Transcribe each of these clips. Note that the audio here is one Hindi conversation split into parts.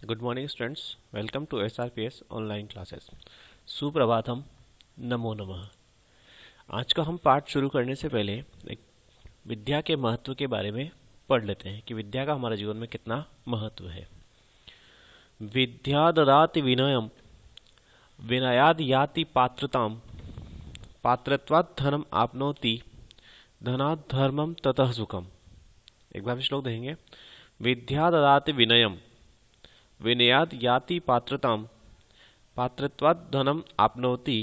Good morning students, welcome to SRPS online classes. सुप्रभातम, नमो नमः। आज का हम पाठ शुरू करने से पहले एक विद्या के महत्व के बारे में पढ़ लेते हैं कि विद्या का हमारे जीवन में कितना महत्व है। विद्या ददाति विनयम, विनयाद याति पात्रताम, पात्रत्वात् धनम आपनोति, धनात् धर्मम ततः सुखम। एक बार श्लोक देखेंगे। विद्या ददाति विनयम, विनयाद याति पात्रताम, पात्रत्वात् धनम आपनोति,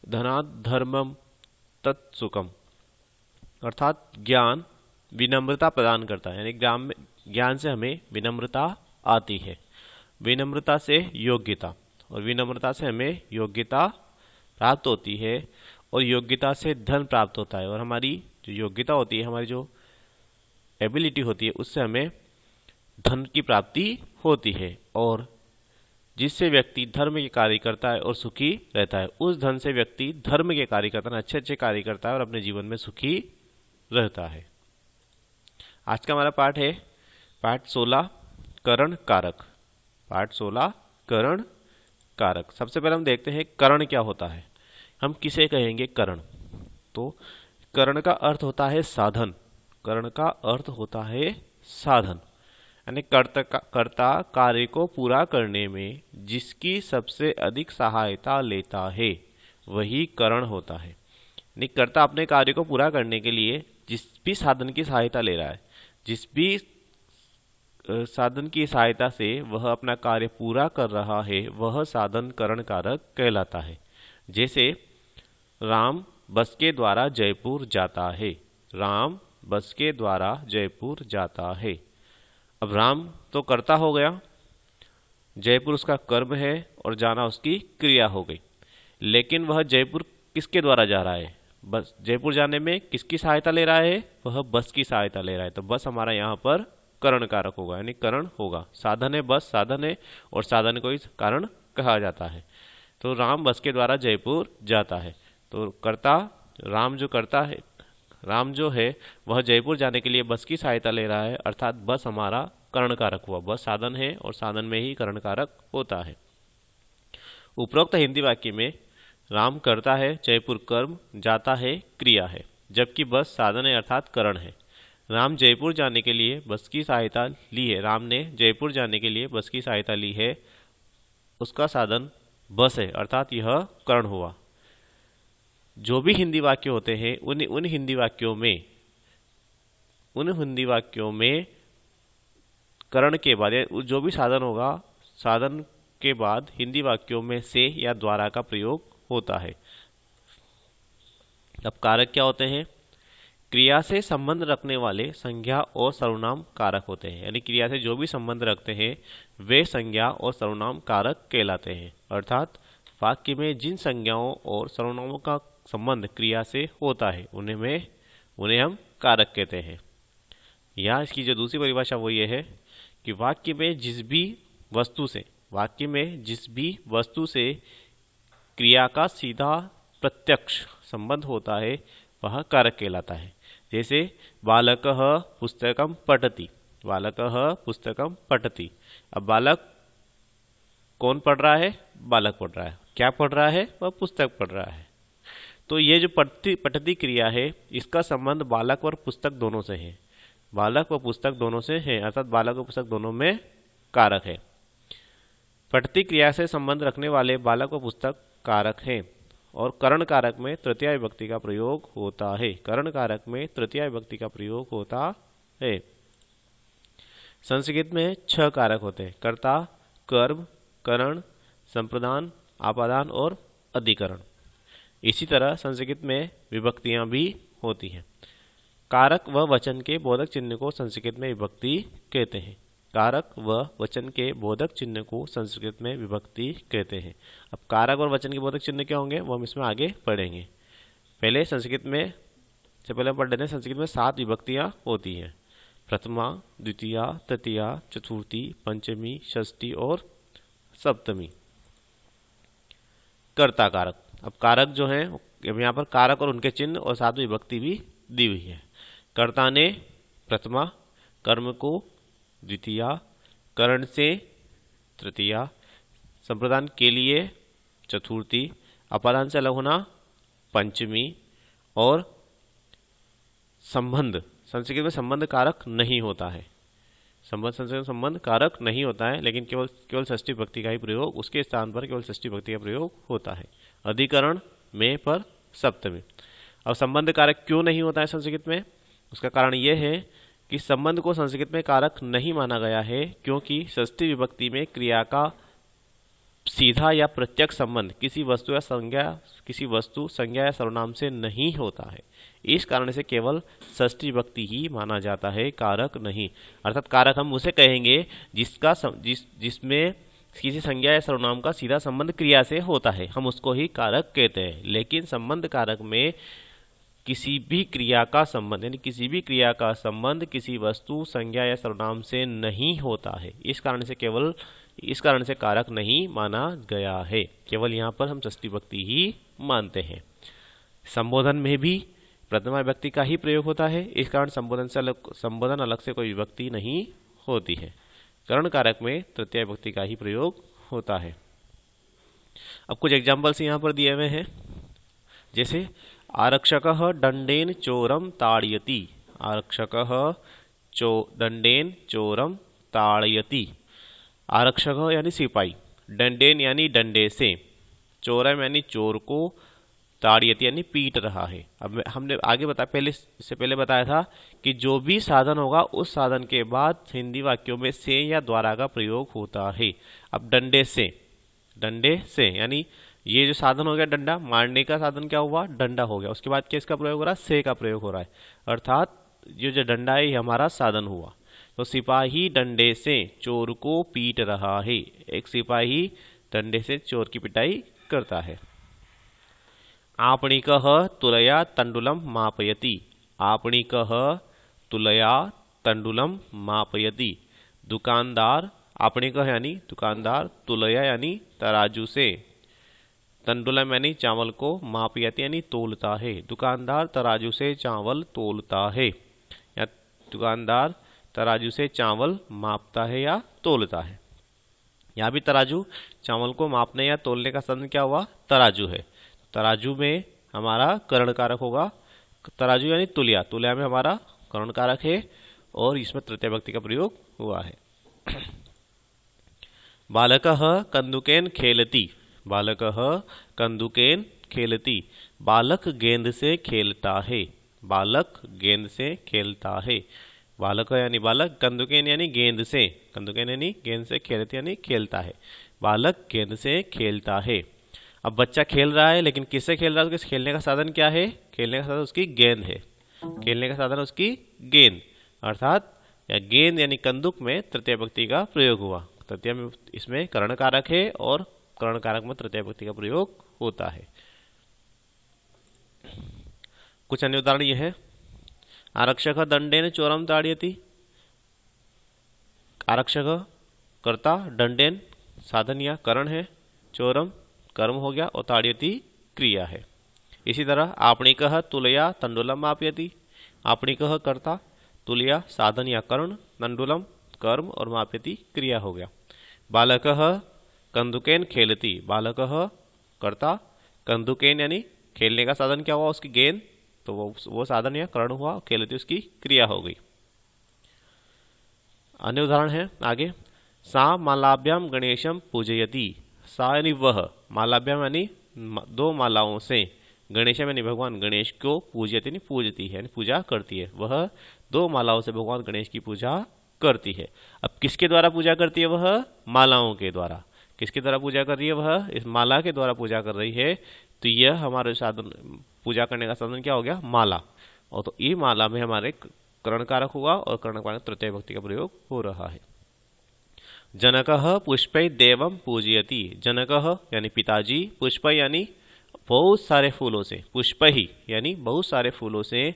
धनात् धर्मम तत्सुखम। अर्थात ज्ञान विनम्रता प्रदान करता है, यानी ज्ञान से हमें विनम्रता आती है, विनम्रता से योग्यता, और विनम्रता से हमें योग्यता प्राप्त होती है, और योग्यता से धन प्राप्त होता है, और हमारी जो योग्यता होती है, हमारी जो एबिलिटी होती है, उससे हमें धन की प्राप्ति होती है। और जिससे व्यक्ति धर्म के कार्य करता है और सुखी रहता है, उस धन से व्यक्ति धर्म के कार्य करता है, अच्छे अच्छे कार्य करता है और अपने जीवन में सुखी रहता है। आज का हमारा पाठ है पाठ 16 करण कारक। पाठ 16 करण कारक। सबसे पहले हम देखते हैं करण क्या होता है। हम किसे कहेंगे करण? तो करण का अर्थ होता है साधन। करण का अर्थ होता है साधन, यानी कर्ता कार्य को पूरा करने में जिसकी सबसे अधिक सहायता लेता है वही करण होता है। यानी कर्ता अपने कार्य को पूरा करने के लिए जिस भी साधन की सहायता ले रहा है, जिस भी साधन की सहायता से वह अपना कार्य पूरा कर रहा है, वह साधन करण कारक कहलाता है। जैसे राम बस के द्वारा जयपुर जाता है। राम बस के द्वारा जयपुर जाता है। अब राम तो कर्ता हो गया, जयपुर उसका कर्म है और जाना उसकी क्रिया हो गई। लेकिन वह जयपुर किसके द्वारा जा रहा है? बस जयपुर जाने में किसकी सहायता ले रहा है? वह बस की सहायता ले रहा है। तो बस हमारा यहाँ पर करण कारक होगा, यानी करण होगा। साधन है, बस साधन है, और साधन को ही कारण कहा जाता है। तो राम बस के द्वारा जयपुर जाता है, तो कर्ता राम जो करता है, राम जो है वह जयपुर जाने के लिए बस की सहायता ले रहा है, अर्थात बस हमारा करण कारक हुआ। बस साधन है और साधन में ही करण कारक होता है। उपरोक्त हिंदी वाक्य में राम करता है, जयपुर कर्म, जाता है क्रिया है, जबकि बस साधन है अर्थात करण है। राम जयपुर जाने के लिए बस की सहायता ली है। राम ने जयपुर जाने के लिए बस की सहायता ली है, उसका साधन बस है, अर्थात यह करण हुआ। जो भी हिंदी वाक्य होते हैं उन हिंदी वाक्यों में करण के बाद जो भी साधन होगा, साधन के बाद हिंदी वाक्यों में से या द्वारा का प्रयोग होता है। अब कारक क्या होते हैं? क्रिया से संबंध रखने वाले संज्ञा और सर्वनाम कारक होते हैं, यानी क्रिया से जो भी संबंध रखते हैं वे संज्ञा और सर्वनाम कारक कहलाते हैं। अर्थात वाक्य में जिन संज्ञाओं और सर्वनामों का संबंध क्रिया से होता है उन्हें हम कारक कहते हैं। यहाँ इसकी जो दूसरी परिभाषा वो ये है कि वाक्य में जिस भी वस्तु से क्रिया का सीधा प्रत्यक्ष संबंध होता है वह कारक कहलाता है। जैसे बालकः पुस्तकं पठति। बालकः पुस्तकं पठति। अब बालक कौन पढ़ रहा है? बालक पढ़ रहा है। क्या पढ़ रहा है? वह पुस्तक पढ़ रहा है। तो ये जो पठती क्रिया है, इसका संबंध बालक और पुस्तक दोनों से है। बालक व पुस्तक दोनों से है, अर्थात बालक व पुस्तक दोनों में कारक है। पठती क्रिया से संबंध रखने वाले बालक व पुस्तक कारक हैं, और करण कारक में तृतीया विभक्ति का प्रयोग होता है। करण कारक में तृतीया विभक्ति का प्रयोग होता है। संस्कृत में 6 कारक होते हैं: कर्ता, कर्म, करण, संप्रदान, आपादान और अधिकरण। इसी तरह संस्कृत में विभक्तियां भी होती हैं। कारक व वचन के बोधक चिन्ह को संस्कृत में विभक्ति कहते हैं। कारक व वचन के बोधक चिन्ह को संस्कृत में विभक्ति कहते हैं। अब कारक और वचन के बोधक चिन्ह क्या होंगे वो हम इसमें आगे पढ़ेंगे। पहले हम पढ़ लेते हैं। संस्कृत में 7 विभक्तियां होती हैं: प्रथमा, द्वितीया, तृतीया, चतुर्थी, पंचमी, षष्ठी और सप्तमी। कर्ता कारक। अब कारक जो है, यहाँ पर कारक और उनके चिन्ह और 7वीं विभक्ति भी दी हुई है। कर्ता ने प्रथमा, कर्म को द्वितीया, करण से तृतीया, संप्रदान के लिए चतुर्थी, अपादान से अलग होना पंचमी, और संबंध संस्कृत में संबंध कारक नहीं होता है। संस्कृत में संबंध कारक नहीं होता है, लेकिन केवल षष्ठी विभक्ति का ही प्रयोग, उसके स्थान पर केवल षष्ठी विभक्ति का प्रयोग होता है। अधिकरण में पर सप्तमी। अब संबंध कारक क्यों नहीं होता है संस्कृत में? उसका कारण यह है कि संबंध को संस्कृत में कारक नहीं माना गया है, क्योंकि षष्ठी विभक्ति में क्रिया का सीधा या प्रत्यक्ष संबंध किसी वस्तु संज्ञा या सर्वनाम से नहीं होता है। इस कारण से केवल षष्ठी विभक्ति ही माना जाता है, कारक नहीं। अर्थात कारक हम उसे कहेंगे जिसमें किसी संज्ञा या सर्वनाम का सीधा संबंध क्रिया से होता है, हम उसको ही कारक कहते हैं। लेकिन संबंध कारक में किसी भी क्रिया का संबंध यानी किसी भी क्रिया का संबंध किसी वस्तु संज्ञा या सर्वनाम से नहीं होता है। इस कारण से कारक नहीं माना गया है। केवल यहाँ पर हम षष्ठी विभक्ति ही मानते हैं। संबोधन में भी प्रथमा विभक्ति का ही प्रयोग होता है, इस कारण संबोधन अलग से कोई विभक्ति नहीं होती है। करण कारक में तृतीया विभक्ति का ही प्रयोग होता है। अब कुछ एग्जाम्पल्स यहाँ पर दिए हुए हैं, जैसे आरक्षकः दंडेन चोरम ताड़यति। आरक्षकः दंडेन चोरम ताड़यति। आरक्षक यानी सिपाही, दंडेन यानी डंडे से, चोरम यानी चोर को, ताड़यति यानी पीट रहा है। अब हमने आगे इससे पहले बताया था कि जो भी साधन होगा उस साधन के बाद हिंदी वाक्यों में से या द्वारा का प्रयोग होता है। अब डंडे से यानी ये जो साधन हो गया डंडा, मारने का साधन क्या हुआ? डंडा हो गया। उसके बाद किसका प्रयोग हो रहा है? से का प्रयोग हो रहा है। अर्थात ये जो डंडा है ये हमारा साधन हुआ। तो सिपाही डंडे से चोर को पीट रहा है। एक सिपाही डंडे से चोर की पिटाई करता है। आपणिकः तुलया तंडुलम मापयति। आपणिकः तुलया तंडुलम मापयति। दुकानदार, आपणिकः यानी दुकानदार, तुलया यानी तराजू से, तंडुलम यानी चावल को, मापयति यानी तोलता है। दुकानदार तराजू से चावल तोलता है, या दुकानदार तराजू से चावल मापता है या तोलता है। यहाँ भी तराजू, चावल को मापने या तोलने का साधन क्या हुआ? तराजू है। तराजू में हमारा करण कारक होगा, तराजू यानी तुलिया, तुलिया में हमारा करण कारक है और इसमें तृतीय विभक्ति का प्रयोग हुआ है। बालकः कंदुकेन खेलति। बालकः कंदुकेन खेलति। बालक गेंद से खेलता है। बालक गेंद से खेलता है। बालक यानी बालक, कंदुकेन यानी गेंद से, कंदुकेन यानी गेंद से, खेलती यानी खेलता है। बालक गेंद से खेलता है। अब बच्चा खेल रहा है, लेकिन किससे खेल रहा है? उसके खेलने का साधन क्या है? खेलने का साधन उसकी गेंद है। खेलने का साधन उसकी गेंद, अर्थात या गेंद यानी कंदुक में तृतीय विभक्ति का प्रयोग हुआ। तृतीय में इसमें करण कारक है और करण कारक में तृतीय विभक्ति का प्रयोग होता है। कुछ अन्य उदाहरण ये है, आरक्षक दंडेन चोरम ताड़यति। आरक्षक कर्ता, दंडेन साधन या करण है, चोरम कर्म हो गया और ताड़यति क्रिया है। इसी तरह आपणिकः तुलया तंडुलम मापयति। आपणिकः कर्ता, तुलया साधन या करण, तंडुलम कर्म और मापयति क्रिया हो गया। बालकः कंदुकेन खेलति। बालकः कर्ता, कंदुकेन यानी खेलने का साधन क्या हुआ? उसकी गेंद, तो वो साधन या करण हुआ, खेलति उसकी क्रिया हो गई। अन्य उदाहरण है आगे, सा मालाभ्याम गणेशम पूजयति। सा यानी वह, मालाभ्याम यानी दो मालाओं से, गणेशम यानी भगवान गणेश को, पूजयति यानी पूजती है, यानी पूजा करती है। वह दो मालाओं से भगवान गणेश की पूजा करती है। अब किसके द्वारा पूजा करती है? वह मालाओं के द्वारा। किसके द्वारा पूजा कर रही है? वह इस माला के द्वारा पूजा कर रही है। तो यह हमारे साधन, पूजा करने का साधन क्या हो गया? माला। और तो ये माला में हमारे करण कारक हुआ और करण कारक तृतीय विभक्ति का प्रयोग हो रहा है। जनकः पुष्पै देवम पूजयति। जनकः यानी पिताजी, पुष्पै यानी बहुत सारे फूलों से, पुष्पै यानी बहुत सारे फूलों से,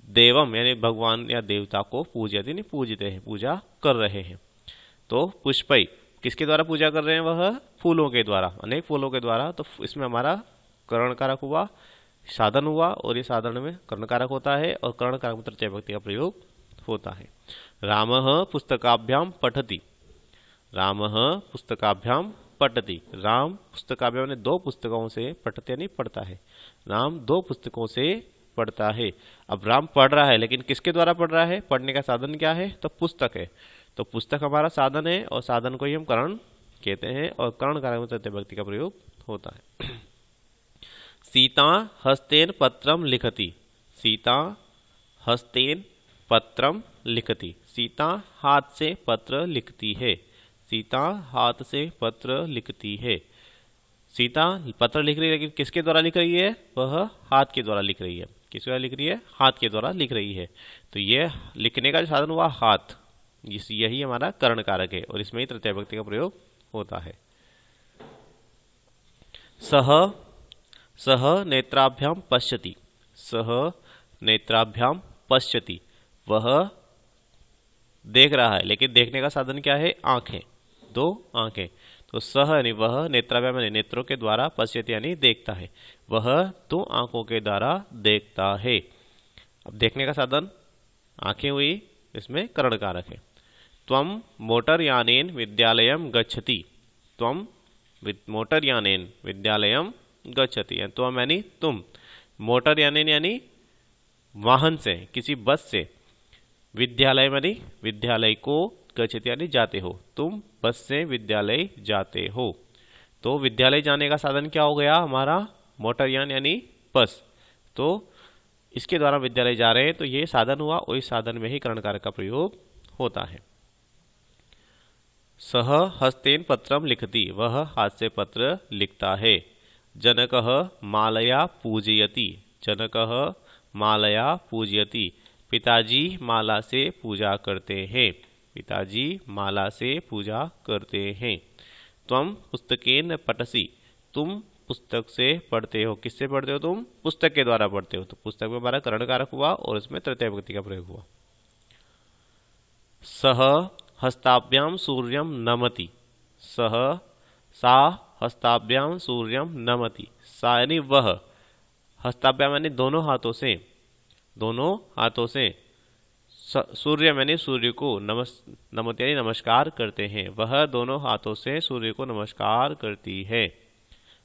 देवम यानी भगवान या देवता को, पूजयति यानी पूजते हैं, पूजा कर रहे हैं। तो पुष्पै किसके द्वारा पूजा कर रहे हैं? वह फूलों के द्वारा, अनेक फूलों के द्वारा। तो इसमें हमारा करण कारक हुआ, साधन हुआ, और ये साधन में कर्ण कारक होता है और कर्ण कारक में तृतीय विभक्ति का प्रयोग होता है। रामः पुस्तकाभ्याम पठति। रामः पुस्तकाभ्याम पठति। राम पुस्तकाभ्याम यानी 2 पुस्तकों से पठते यानी पढ़ता है। राम 2 पुस्तकों से पढ़ता है। अब राम पढ़ रहा है, लेकिन किसके द्वारा पढ़ रहा है? पढ़ने का साधन क्या है? तो पुस्तक है। तो पुस्तक हमारा साधन है और साधन को ही हम करण कहते हैं और करण कारक में तृतीय विभक्ति का प्रयोग होता है। सीता हस्तेन पत्रम लिखति। सीता हस्तेन पत्रम लिखति। सीता हाथ से पत्र लिखती है। सीता हाथ से पत्र लिखती है। सीता पत्र लिख रही है, लेकिन किसके द्वारा लिख रही है? वह हाथ के द्वारा लिख रही है। किसके द्वारा लिख रही है? हाथ के द्वारा लिख रही है। तो यह लिखने का जो साधन हुआ हाथ, यही हमारा करण कारक है और इसमें ही तृतीय विभक्ति का प्रयोग होता है। सह सह नेत्राभ्याम पश्यति। सह नेत्राभ्याम पश्यति। वह देख रहा है, लेकिन देखने का साधन क्या है? आंखें, 2 आंखें। तो सह यानी वह, नेत्राभ्याम यानी नेत्रों के द्वारा, पश्यति यानी देखता है। वह 2 आंखों के द्वारा देखता है। अब देखने का साधन आंखें हुई, इसमें करण कारक है। त्वं मोटरयानेन विद्यालयं गच्छति। त्वं मोटरयानेन विद्यालयं गच्छति। त्वं यानी तुम, मोटरयानेन यानी वाहन से, किसी बस से, विद्यालय यानी विद्यालय को, गच्छति यानी जाते हो। तुम बस से विद्यालय जाते हो। तो विद्यालय जाने का साधन क्या हो गया हमारा? मोटरयान यानी बस। तो इसके द्वारा विद्यालय जा रहे हैं, तो ये साधन हुआ और इस साधन में ही करण कारक का प्रयोग होता है। सह हस्तेन पत्रम लिखति। वह हाथ से पत्र लिखता है। जनकः मालया पूजयति। जनकः मालया पूजयति। पिताजी माला से पूजा करते हैं। पिताजी माला से पूजा करते हैं। त्वं पुस्तकेन पठसि। तुम पुस्तक से पढ़ते हो। किससे पढ़ते हो? तुम पुस्तक के द्वारा पढ़ते हो। तो पुस्तक में हमारा करण कारक हुआ और इसमें तृतीय विभक्ति का प्रयोग हुआ। सह हस्ताभ्याम सूर्यम नमति। सह सा हस्ताभ्याम सूर्यम नमति। सा यानी वह, हस्ताभ्याम यानी दोनों हाथों से, दोनों हाथों से, सूर्य यानी सूर्य को, नमति यानी नमस्कार करते हैं। वह दोनों हाथों से सूर्य को नमस्कार करती है।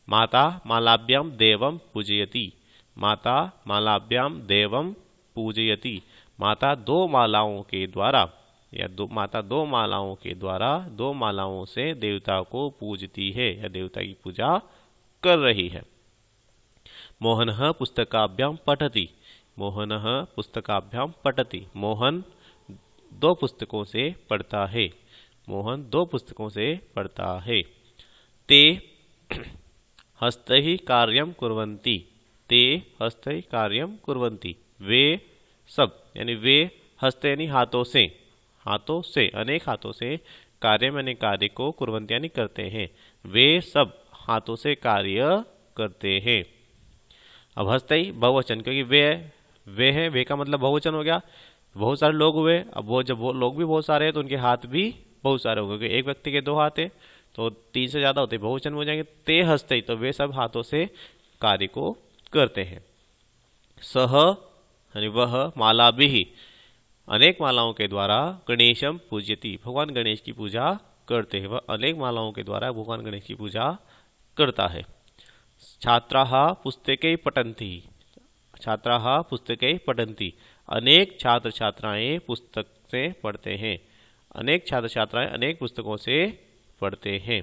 माता मालाभ्याम देवम पूजयति। माता मालाभ्याम देवम पूजयति। माता 2 मालाओं के द्वारा, या माता 2 मालाओं के द्वारा, 2 मालाओं से देवता को पूजती है या देवता की पूजा कर रही है। मोहनः पुस्तकाभ्याम पठति। मोहनः पुस्तकाभ्याम पठति। मोहन 2 पुस्तकों से पढ़ता है। मोहन 2 पुस्तकों से पढ़ता है। ते हस्तैः कार्यं कुर्वन्ति। ते हस्तैः कार्यं कुर्वन्ति। वे सब यानी वे, हस्त यानी हाथों से, हाथों से, अनेक हाथों से, कार्य यानी कार्य को, कुर्वन्ति यानी करते हैं। वे सब हाथों से कार्य करते हैं। अब हस्तैः बहुवचन, क्योंकि वे है, वे का मतलब बहुवचन हो गया। बहुत सारे लोग हुए। अब वो जब वो लोग भी बहुत सारे हैं तो उनके हाथ भी बहुत सारे हो गए। एक व्यक्ति के 2 हाथ है तो 3 से ज्यादा होते, बहुवचन हो जाएंगे। ते हस्तैः, तो वे सब हाथों से कार्य को करते हैं। सह यानी वह, मालाभिः अनेक मालाओं के द्वारा, गणेशम पूज्यति भगवान गणेश की पूजा करते हैं। वह अनेक मालाओं के द्वारा भगवान गणेश की पूजा करता है। छात्राः पुस्तके पठन्ति। छात्राः पुस्तके पठन्ति। अनेक छात्र छात्राएं पुस्तक से पढ़ते हैं। अनेक छात्र छात्राएं अनेक पुस्तकों से पढ़ते हैं।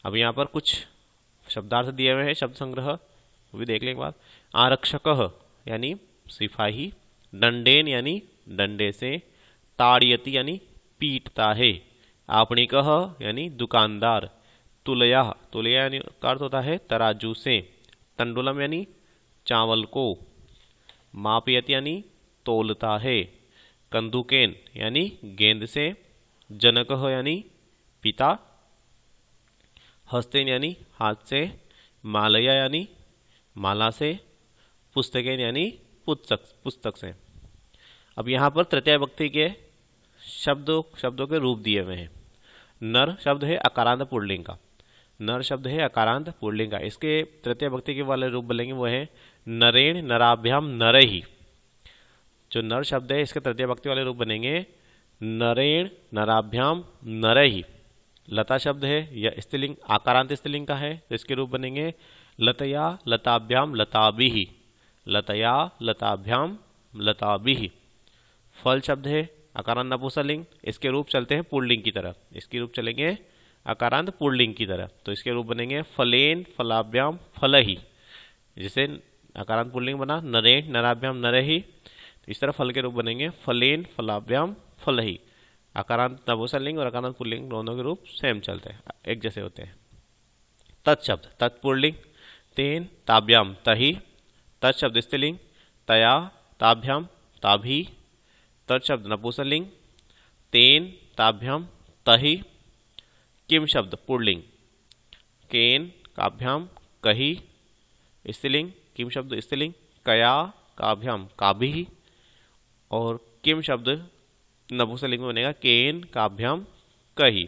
अब यहाँ पर कुछ शब्दार्थ दिए हुए हैं, शब्द संग्रह वो भी देख लें एक बार। आरक्षकः यानी सिपाही। दंडेन यानी डंडे से। ताड़यति यानी पीटता है। आपणिकः यानी दुकानदार। तुलया, तुलया यानी का अर्थ होता है तराजू से। तंडुलम यानी चावल को। मापयति यानी तोलता है। कंदुकेन यानी गेंद से। जनकः यानी पिता। हस्तेन यानी हाथ से। मालया यानी माला से। पुस्तकेन यानी पुस्तक से। अब यहाँ पर तृतीय विभक्ति के शब्दों के रूप दिए हुए हैं। नर शब्द है अकारांत पुल्लिंग का। नर शब्द है अकारांत पुल्लिंग का। इसके तृतीय विभक्ति के वाले रूप बोलेंगे वो है नरेण नराभ्याम नरहि। जो नर शब्द है इसके तृतीय विभक्ति वाले रूप बनेंगे नरेण नराभ्याम नरहि। लता शब्द है, यह स्त्रीलिंग आकारांत स्त्रीलिंग का है, तो इसके रूप बनेंगे लतया लताभ्याम लताभिः। लतया लताभ्याम लताभिः। फल शब्द है आकारांत नपुंसकलिंग, इसके रूप चलते हैं पुल्लिंग की तरफ, इसके रूप चलेंगे आकारांत पुल्लिंग की तरफ, तो इसके रूप बनेंगे फलेन फलाभ्याम फलहि। जैसे आकारांत पुल्लिंग बना नरेण नराभ्याम नरहि, तो इस तरह फल के रूप बनेंगे फलेन फलाभ्याम फलहि। आकारांत नपुंसकलिंग और आकारांत पुल्लिंग दोनों के रूप सेम चलते हैं, एक जैसे होते हैं। तत्शब्द तत्पुल्लिंग तेन ताभ्याम तहि। तत्शब्द स्त्रीलिंग तया ताभ्याम ताभि। तत्शब्द नपुंसकलिंग तेन ताभ्याम तहि। किम शब्द पुल्लिंग केन काभ्याम कहि। स्त्रीलिंग किम शब्द स्त्रीलिंग कया काभ्याम काभिः। और किम शब्द नपुंसकलिंग में बनेगा केन काभ्याम कहि।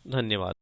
धन्यवाद।